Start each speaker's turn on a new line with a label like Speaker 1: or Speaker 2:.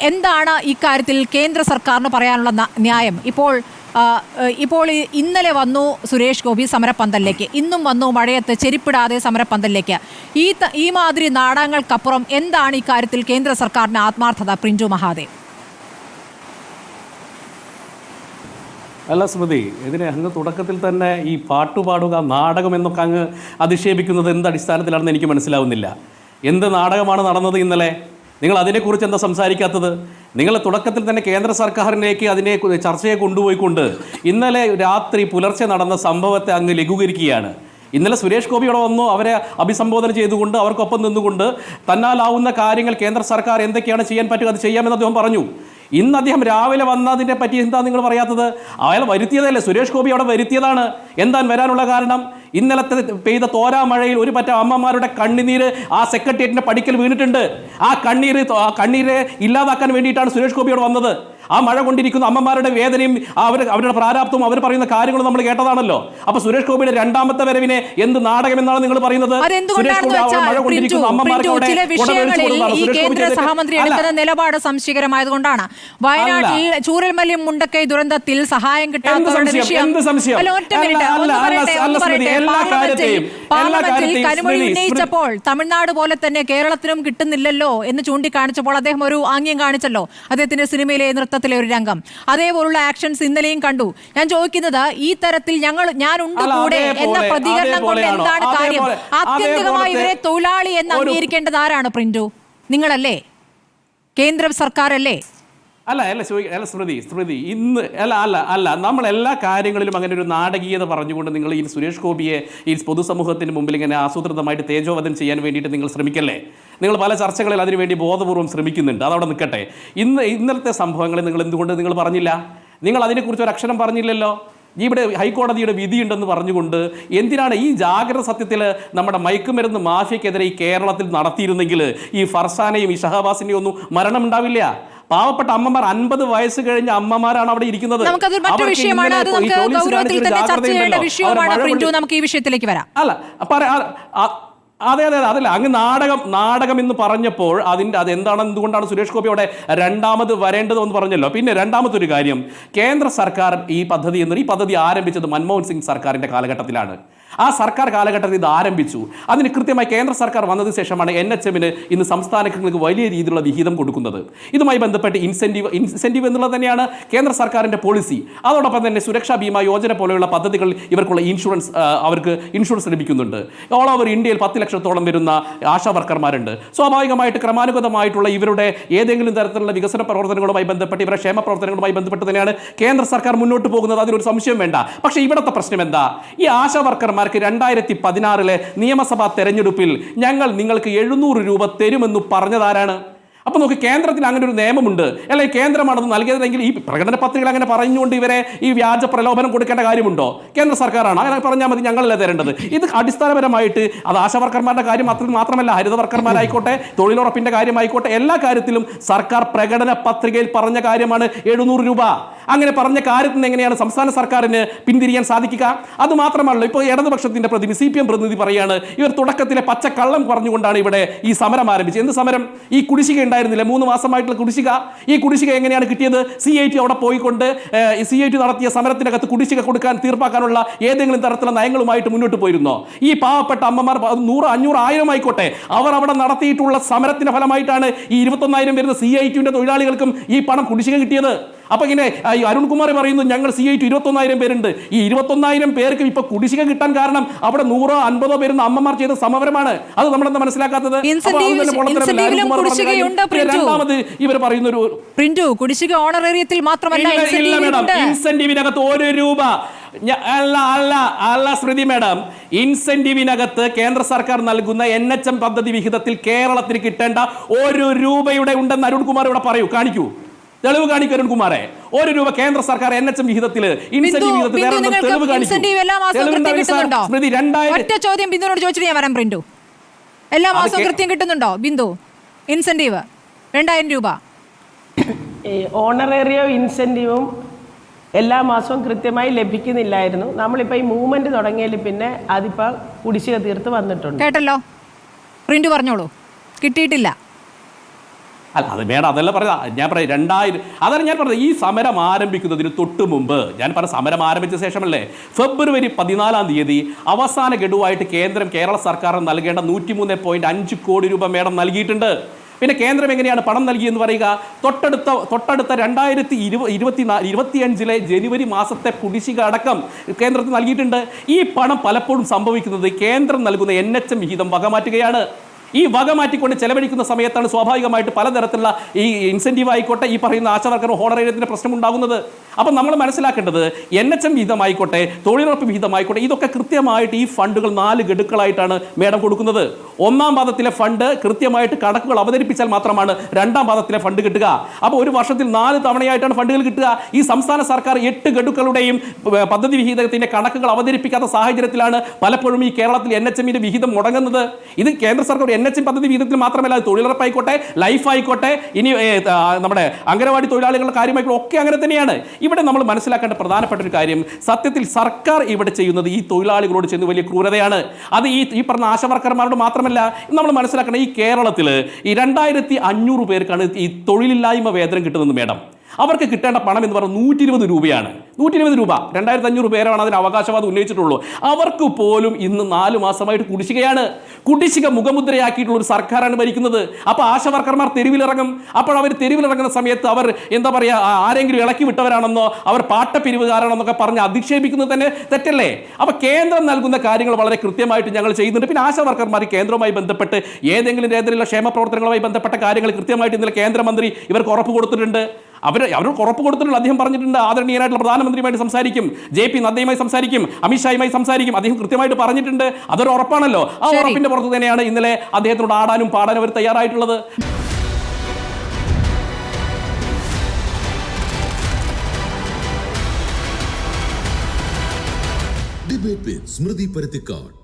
Speaker 1: എന്താണ് ഇക്കാര്യത്തിൽ കേന്ദ്ര സർക്കാരിന് പറയാനുള്ള ന്യായം? ഇപ്പോൾ ഇന്നലെ വന്നു സുരേഷ് ഗോപി സമരപ്പന്തലിലേക്ക്, ഇന്നും വന്നു മഴയത്ത് ചെരിപ്പിടാതെ സമരപ്പന്തലിലേക്ക്. ഈ മാതിരി നാടകങ്ങൾക്കപ്പുറം എന്താണ് ഇക്കാര്യത്തിൽ കേന്ദ്ര സർക്കാരിന്റെ ആത്മാർത്ഥത? പ്രിൻറ്റു മഹാദേവ്.
Speaker 2: അല്ല സ്മൃതി, ഇതിനെ അങ്ങ് തുടക്കത്തിൽ തന്നെ ഈ പാട്ടുപാടുക നാടകം എന്നൊക്കെ അങ്ങ് അധിക്ഷേപിക്കുന്നത് എന്ത് അടിസ്ഥാനത്തിലാണെന്ന് എനിക്ക് മനസ്സിലാവുന്നില്ല. എന്ത് നാടകമാണ് നടന്നത് ഇന്നലെ? നിങ്ങൾ അതിനെക്കുറിച്ച് എന്താ സംസാരിക്കാത്തത്? നിങ്ങൾ തുടക്കത്തിൽ തന്നെ കേന്ദ്ര സർക്കാരിലേക്ക് അതിനെ ചർച്ചയെ കൊണ്ടുപോയിക്കൊണ്ട് ഇന്നലെ രാത്രി പുലർച്ചെ നടന്ന സംഭവത്തെ അങ്ങ് ലഘൂകരിക്കുകയാണ്. ഇന്നലെ സുരേഷ് ഗോപിയോടെ വന്നു അവരെ അഭിസംബോധന ചെയ്തുകൊണ്ട് അവർക്കൊപ്പം നിന്നുകൊണ്ട് തന്നാലാവുന്ന കാര്യങ്ങൾ കേന്ദ്ര സർക്കാർ എന്തൊക്കെയാണ് ചെയ്യാൻ പറ്റുക അത് ചെയ്യാമെന്ന് അദ്ദേഹം പറഞ്ഞു. ഇന്ന് അദ്ദേഹം രാവിലെ വന്നതിനെ പറ്റി എന്താ നിങ്ങൾ പറയാത്തത്? അയാൾ വരുത്തിയതല്ലേ, സുരേഷ് ഗോപി അവിടെ വരുത്തിയതാണ്. എന്താണ് വരാനുള്ള കാരണം? ഇന്നലത്തെ പെയ്ത തോരാ മഴയിൽ ഒരു പറ്റ അമ്മമാരുടെ കണ്ണുനീര് ആ സെക്രട്ടേറിയറ്റിന്റെ പടിക്കൽ വീണിട്ടുണ്ട്. ആ കണ്ണീരെ ഇല്ലാതാക്കാൻ വേണ്ടിയിട്ടാണ് സുരേഷ് ഗോപിയോട് വന്നത്. ആ മഴ കൊണ്ടിരിക്കുന്ന അമ്മമാരുടെ വേദനയും അവരുടെ പ്രാരാബ്ദവും അവർ പറയുന്ന കാര്യങ്ങളും നമ്മൾ കേട്ടതാണല്ലോ. അപ്പൊ സുരേഷ് ഗോപിയുടെ രണ്ടാമത്തെ വരവിനെ എന്ത് നാടകം എന്നാണ് നിങ്ങൾ പറയുന്നത്?
Speaker 1: സഹമന്ത്രി എടുക്കുന്ന നിലപാട് സംശയകരമായതുകൊണ്ടാണ്. വയനാട്ടിൽ ചൂരൽമലി മുണ്ടക്കൈ ദുരന്തത്തിൽ സഹായം കിട്ടാത്തവരുടെ വിഷയം പാർലമെന്റിൽ കനിമൊഴി ഉന്നയിച്ചപ്പോൾ തമിഴ്നാട് പോലെ തന്നെ കേരളത്തിനും കിട്ടുന്നില്ലല്ലോ എന്ന് ചൂണ്ടിക്കാണിച്ചപ്പോൾ അദ്ദേഹം ഒരു ആംഗ്യം കാണിച്ചല്ലോ. അദ്ദേഹത്തിന്റെ സിനിമയിലെ നൃത്തത്തിലെ ഒരു രംഗം, അതേപോലുള്ള ആക്ഷൻസ് ഇന്നലെയും കണ്ടു. ഞാൻ ചോദിക്കുന്നത്, ഈ തരത്തിൽ ഞാനുണ്ട് കൂടെ എന്ന പ്രതികരണം കൊണ്ട് എന്താണ് കാര്യം? ആത്യന്തികമായി ഇവരെ തൊഴിലാളി എന്ന് അംഗീകരിക്കേണ്ടത് ആരാണ്? പ്രിന്റു, നിങ്ങളല്ലേ? കേന്ദ്ര സർക്കാരല്ലേ?
Speaker 2: അല്ല സ്മൃതി ഇന്ന് അല്ല നമ്മൾ എല്ലാ കാര്യങ്ങളിലും അങ്ങനെ ഒരു നാടകീയത പറഞ്ഞുകൊണ്ട് നിങ്ങൾ ഈ സുരേഷ് ഗോപിയെ ഈ പൊതുസമൂഹത്തിന് മുമ്പിൽ ഇങ്ങനെ ആസൂത്രിതമായിട്ട് തേജോവധം ചെയ്യാൻ വേണ്ടിയിട്ട് നിങ്ങൾ ശ്രമിക്കല്ലേ? നിങ്ങൾ പല ചർച്ചകളിൽ അതിനുവേണ്ടി ബോധപൂർവ്വം ശ്രമിക്കുന്നുണ്ട്. അതവിടെ നിൽക്കട്ടെ. ഇന്നലത്തെ സംഭവങ്ങളെ നിങ്ങൾ എന്തുകൊണ്ട് നിങ്ങൾ പറഞ്ഞില്ല? നിങ്ങൾ അതിനെക്കുറിച്ച് ഒരു അക്ഷരം പറഞ്ഞില്ലല്ലോ. ഇവിടെ ഹൈക്കോടതിയുടെ വിധിയുണ്ടെന്ന് പറഞ്ഞുകൊണ്ട് എന്തിനാണ് ഈ ജാഗ്രത? സത്യത്തിൽ നമ്മുടെ മയക്കുമരുന്ന് മാഫിയക്കെതിരെ ഈ കേരളത്തിൽ നടത്തിയിരുന്നെങ്കിൽ ഈ ഫർസാനെയും ഈ ഷഹബാസിനെയും ഒന്നും മരണം ഉണ്ടാവില്ല. പാവപ്പെട്ട അമ്മമാർ 50 വയസ്സ് കഴിഞ്ഞ അമ്മമാരാണ് അവിടെ ഇരിക്കുന്നത്. അതല്ല അങ്ങ് നാടകം എന്ന് പറഞ്ഞപ്പോൾ അതെന്തുകൊണ്ടാണ് സുരേഷ് ഗോപി അവിടെ രണ്ടാമത് വരേണ്ടതെന്ന് പറഞ്ഞല്ലോ. പിന്നെ രണ്ടാമത്തെ ഒരു കാര്യം, കേന്ദ്ര സർക്കാർ ഈ പദ്ധതി ആരംഭിച്ചത് മൻമോഹൻ സിംഗ് സർക്കാരിന്റെ കാലഘട്ടത്തിലാണ്. ആ സർക്കാർ കാലഘട്ടത്തിൽ ഇത് ആരംഭിച്ചു. അതിന് കൃത്യമായി കേന്ദ്ര സർക്കാർ വന്നതിന് ശേഷമാണ് NHMന് ഇന്ന് സംസ്ഥാനങ്ങൾക്ക് വലിയ രീതിയിലുള്ള വിഹിതം കൊടുക്കുന്നത്. ഇതുമായി ബന്ധപ്പെട്ട് ഇൻസെൻറ്റീവ് എന്നുള്ളത് തന്നെയാണ് കേന്ദ്ര സർക്കാരിൻ്റെ പോളിസി. അതോടൊപ്പം തന്നെ സുരക്ഷാ ബീമ യോജന പോലെയുള്ള പദ്ധതികൾ ഇവർക്കുള്ള അവർക്ക് ഇൻഷുറൻസ് ലഭിക്കുന്നുണ്ട്. ഓൾ ഓവർ ഇന്ത്യയിൽ 10 ലക്ഷത്തോളം വരുന്ന ആശാ വർക്കർമാരുണ്ട്. സ്വാഭാവികമായിട്ട് ക്രമാനുഗതമായിട്ടുള്ള ഇവരുടെ ഏതെങ്കിലും തരത്തിലുള്ള വികസന പ്രവർത്തനങ്ങളുമായി ബന്ധപ്പെട്ട് ഇവരുടെ ക്ഷേമ പ്രവർത്തനങ്ങളുമായി ബന്ധപ്പെട്ട് തന്നെയാണ് കേന്ദ്ര സർക്കാർ മുന്നോട്ട് പോകുന്നത്. അതിനൊരു സംശയം വേണ്ട. പക്ഷേ ഇവിടുത്തെ പ്രശ്നം എന്താ? ഈ ആശാ വർക്കർമാർ 2016 നിയമസഭാ തെരഞ്ഞെടുപ്പിൽ ഞങ്ങൾ നിങ്ങൾക്ക് 700 രൂപ തരുമെന്ന് പറഞ്ഞതാരാണ്? അപ്പോൾ നോക്കി, കേന്ദ്രത്തിൽ അങ്ങനെ ഒരു നിയമമുണ്ട് അല്ലെ? കേന്ദ്രമാണത് നൽകിയതെങ്കിൽ ഈ പ്രകടന പത്രികകൾ അങ്ങനെ പറഞ്ഞുകൊണ്ട് ഇവരെ ഈ വ്യാജ പ്രലോഭനം കൊടുക്കേണ്ട കാര്യമുണ്ടോ? കേന്ദ്ര സർക്കാരാണ് അങ്ങനെ പറഞ്ഞാൽ മതി, ഞങ്ങളല്ല തരേണ്ടത്. ഇത് അടിസ്ഥാനപരമായിട്ട് അത് ആശാവർക്കർമാരുടെ കാര്യം മാത്രമല്ല, ഹരിത വർക്കർമാരായിക്കോട്ടെ, തൊഴിലുറപ്പിന്റെ കാര്യമായിക്കോട്ടെ, എല്ലാ കാര്യത്തിലും സർക്കാർ പ്രകടന പത്രികയിൽ പറഞ്ഞ കാര്യമാണ് 700 രൂപ. അങ്ങനെ പറഞ്ഞ കാര്യത്തിൽ നിന്ന് എങ്ങനെയാണ് സംസ്ഥാന സർക്കാരിന് പിന്തിരിയാൻ സാധിക്കുക? അത് മാത്രമല്ല, ഇപ്പോൾ ഇടതുപക്ഷത്തിന്റെ പ്രതിനിധി CPM പ്രതിനിധി പറയാണ് ഇവർ തുടക്കത്തിലെ പച്ചക്കള്ളം പറഞ്ഞുകൊണ്ടാണ് ഇവിടെ ഈ സമരം ആരംഭിച്ചത്. എന്ത് സമരം? ഈ കുടിശ്ശിക ഉണ്ടായിരുന്നില്ല 3 മാസമായിട്ടുള്ള കുടിശ്ശിക. ഈ കുടിശ്ശിക എങ്ങനെയാണ് കിട്ടിയത്? CIT അവിടെ പോയിക്കൊണ്ട് CIT നടത്തിയ സമരത്തിനകത്ത് കുടിശ്ശിക കൊടുക്കാൻ തീർപ്പാക്കാനുള്ള ഏതെങ്കിലും തരത്തിലുള്ള നയങ്ങളുമായിട്ട് മുന്നോട്ട് പോയിരുന്നോ? ഈ പാവപ്പെട്ട അമ്മമാർ 100, 500, 1000 ആയിക്കോട്ടെ, അവർ അവിടെ നടത്തിയിട്ടുള്ള സമരത്തിന്റെ ഫലമായിട്ടാണ് ഈ 21,000 വരുന്ന CITന്റെ തൊഴിലാളികൾക്കും ഈ പണം കുടിശ്ശിക കിട്ടിയത്. അപ്പൊ ഇങ്ങനെ അരുൺകുമാർ പറയുന്നു ഞങ്ങൾ CIT 21,000 പേരുണ്ട്. ഈ 21,000 പേർക്ക് ഇപ്പൊ കുടിശ്ശിക കിട്ടാൻ കാരണം അവിടെ 100, 50 വരുന്ന അമ്മമാർ ചെയ്ത സമരമാണ്. അത് നമ്മളെന്താ മനസ്സിലാക്കാത്തത്? രണ്ടാമത് ഇവർ പറയുന്ന ഒരു
Speaker 1: കുടിശ്ശിക ഓണറേറിയത്തിൽ മാത്രമല്ല,
Speaker 2: ഇൻസെന്റീവിനകത്ത് 1 രൂപ അല്ല സ്മൃതി മാഡം, ഇൻസെന്റീവിനകത്ത് കേന്ദ്ര സർക്കാർ നൽകുന്ന NHM പദ്ധതി വിഹിതത്തിൽ കേരളത്തിന് കിട്ടേണ്ട 1 രൂപയുടെ ഉണ്ടെന്ന് അരുൺകുമാർ ഇവിടെ പറയൂ, കാണിക്കൂ, തെളിവ് കാണിക്കൂ അരുൺകുമാറെ. 1 രൂപ കേന്ദ്ര സർക്കാർ NHM വിഹിതത്തിൽ ഇൻസെന്റീവ് വിഹിതത്തിൽ തെളിവ് കാണിക്കൂ.
Speaker 1: ചോദ്യം ബിന്ദുവിനോട് ചോദിച്ചിട്ട് ഞാൻ വരാം. പ്രിന്റു, എല്ലാ മാസവും കൃത്യം കിട്ടുന്നുണ്ടോ ബിന്ദു ഇൻസെന്റീവ് 2000 രൂപ?
Speaker 3: ഓണറേറിയോ ഇൻസെന്റീവും എല്ലാ മാസവും കൃത്യമായി ലഭിക്കുന്നില്ലായിരുന്നു. നമ്മളിപ്പോൾ ഈ മൂവ്മെന്റ് തുടങ്ങിയതിൽ പിന്നെ അതിപ്പോൾ കുടിശ്ശിക തീർത്ത് വന്നിട്ടുണ്ട്.
Speaker 1: കേട്ടല്ലോ, പ്രിന്റ് പറഞ്ഞോളൂ. കിട്ടിയിട്ടില്ല.
Speaker 2: അല്ല അത് വേണം, അതല്ല പറഞ്ഞത്. ഞാൻ പറയാം 2000, അതാണ് ഞാൻ പറഞ്ഞത്. ഈ സമരം ആരംഭിക്കുന്നതിന് തൊട്ട് മുമ്പ് ഞാൻ പറഞ്ഞ സമരം ആരംഭിച്ച ശേഷമല്ലേ ഫെബ്രുവരി 14 അവസാന ഗഡുവായിട്ട് കേരള സർക്കാർ നൽകേണ്ട 103.5 കോടി രൂപ മേഡം നൽകിയിട്ടുണ്ട്. പിന്നെ കേന്ദ്രം എങ്ങനെയാണ് പണം നൽകിയെന്ന് പറയുക? തൊട്ടടുത്ത 2025 ജനുവരി മാസത്തെ കുടിശ്ശിക അടക്കം കേന്ദ്രത്തിന് നൽകിയിട്ടുണ്ട്. ഈ പണം പലപ്പോഴും സംഭവിക്കുന്നത് കേന്ദ്രം നൽകുന്ന NHM വിഹിതം വകമാറ്റുകയാണ്. ഈ വക മാറ്റിക്കൊണ്ട് ചെലവഴിക്കുന്ന സമയത്താണ് സ്വാഭാവികമായിട്ട് പലതരത്തിലുള്ള ഈ ഇൻസെൻറ്റീവ് ആയിക്കോട്ടെ, ഈ പറയുന്ന ആശാവർക്കർ ഹോണറേറിയത്തിൻ്റെ പ്രശ്നം ഉണ്ടാകുന്നത്. അപ്പം നമ്മൾ മനസ്സിലാക്കേണ്ടത് NHM വിഹിതമായിക്കോട്ടെ, തൊഴിലുറപ്പ് വിഹിതമായിക്കോട്ടെ, ഇതൊക്കെ കൃത്യമായിട്ട് ഈ ഫണ്ടുകൾ 4 ഗഡുക്കളായിട്ടാണ് മേഡം കൊടുക്കുന്നത്. ഒന്നാം പാദത്തിലെ ഫണ്ട് കൃത്യമായിട്ട് കണക്കുകൾ അവതരിപ്പിച്ചാൽ മാത്രമാണ് രണ്ടാം പാദത്തിലെ ഫണ്ട് കിട്ടുക. അപ്പോൾ ഒരു വർഷത്തിൽ 4 തവണയായിട്ടാണ് ഫണ്ടുകൾ കിട്ടുക. ഈ സംസ്ഥാന സർക്കാർ 8 ഗഡുക്കളുടെയും പദ്ധതി വിഹിതത്തിൻ്റെ കണക്കുകൾ അവതരിപ്പിക്കാത്ത സാഹചര്യത്തിലാണ് പലപ്പോഴും ഈ കേരളത്തിൽ NHMന്റെ വിഹിതം മുടങ്ങുന്നത്. ഇത് കേന്ദ്ര സർക്കാർ NHM പദ്ധതി വിഹിതത്തിൽ മാത്രമല്ല, തൊഴിലുറപ്പായിക്കോട്ടെ, ലൈഫ് ആയിക്കോട്ടെ, ഇനി നമ്മുടെ അംഗനവാടി തൊഴിലാളികളുടെ കാര്യമായിക്കോട്ടെ, ഒക്കെ അങ്ങനെ തന്നെയാണ്. ഇവിടെ നമ്മൾ മനസ്സിലാക്കേണ്ട പ്രധാനപ്പെട്ട ഒരു കാര്യം, സത്യത്തിൽ സർക്കാർ ഇവിടെ ചെയ്യുന്നത് ഈ തൊഴിലാളികളോട് ചെയ്യുന്ന വലിയ ക്രൂരതയാണ്. അത് ഈ പറഞ്ഞ ആശാവർക്കർമാരോട് മാത്രമല്ല. നമ്മൾ മനസ്സിലാക്കണം, ഈ കേരളത്തിൽ ഈ 2500 പേർക്കാണ് ഈ തൊഴിലില്ലായ്മ വേതനം കിട്ടുന്നത് മേഡം. അവർക്ക് കിട്ടേണ്ട പണം എന്ന് പറഞ്ഞാൽ 120 രൂപയാണ്. 120 രൂപ. 2500 പേരാണ് അതിന് അവകാശവാദം ഉന്നയിച്ചിട്ടുള്ളൂ. അവർക്ക് പോലും ഇന്ന് 4 മാസമായിട്ട് കുടിശ്ശികയാണ്. കുടിശ്ശിക മുഖമുദ്രയാക്കിയിട്ടുള്ള ഒരു സർക്കാരാണ് ഭരിക്കുന്നത്. അപ്പോൾ ആശാവർക്കർമാർ തെരുവിലിറങ്ങും. അപ്പോൾ അവർ തെരുവിലിറങ്ങുന്ന സമയത്ത് അവർ എന്താ പറയുക, ആരെങ്കിലും ഇളക്കി വിട്ടവരാണെന്നോ അവർ പാട്ടപ്പിരിവുകാരാണെന്നൊക്കെ പറഞ്ഞ് അധിക്ഷേപിക്കുന്നത് തന്നെ തെറ്റല്ലേ? അപ്പോൾ കേന്ദ്രം നൽകുന്ന കാര്യങ്ങൾ വളരെ കൃത്യമായിട്ട് ഞങ്ങൾ ചെയ്യുന്നുണ്ട്. പിന്നെ ആശാവർക്കർമാർ കേന്ദ്രവുമായി ബന്ധപ്പെട്ട് ഏതെങ്കിലും രീതിയിലുള്ള ക്ഷേമ പ്രവർത്തനങ്ങളുമായി ബന്ധപ്പെട്ട കാര്യങ്ങൾ കൃത്യമായിട്ട് ഇന്നലെ കേന്ദ്രമന്ത്രി ഇവർക്ക് ഉറപ്പ് കൊടുത്തിട്ടുണ്ട്. അവർക്ക് ഉറപ്പ് കൊടുത്തിട്ടുള്ള അദ്ദേഹം പറഞ്ഞിട്ടുണ്ട്, ആദരണീയനായിട്ടുള്ള പ്രധാനമന്ത്രിയുമായിട്ട് സംസാരിക്കും, JP നദ്ദയുമായി സംസാരിക്കും, അമിത്ഷായുമായി സംസാരിക്കും. അദ്ദേഹം കൃത്യമായിട്ട് പറഞ്ഞിട്ടുണ്ട്. അതൊരു ഉറപ്പാണല്ലോ. ആ ഉറപ്പിന്റെ പുറത്ത് തന്നെയാണ് ഇന്നലെ അദ്ദേഹത്തോട് ആടാനും പാടാനും അവർ തയ്യാറായിട്ടുള്ളത്.
Speaker 4: ഡിബേറ്റ് വിത്ത് സ്മൃതി പരുത്തിക്കാട്.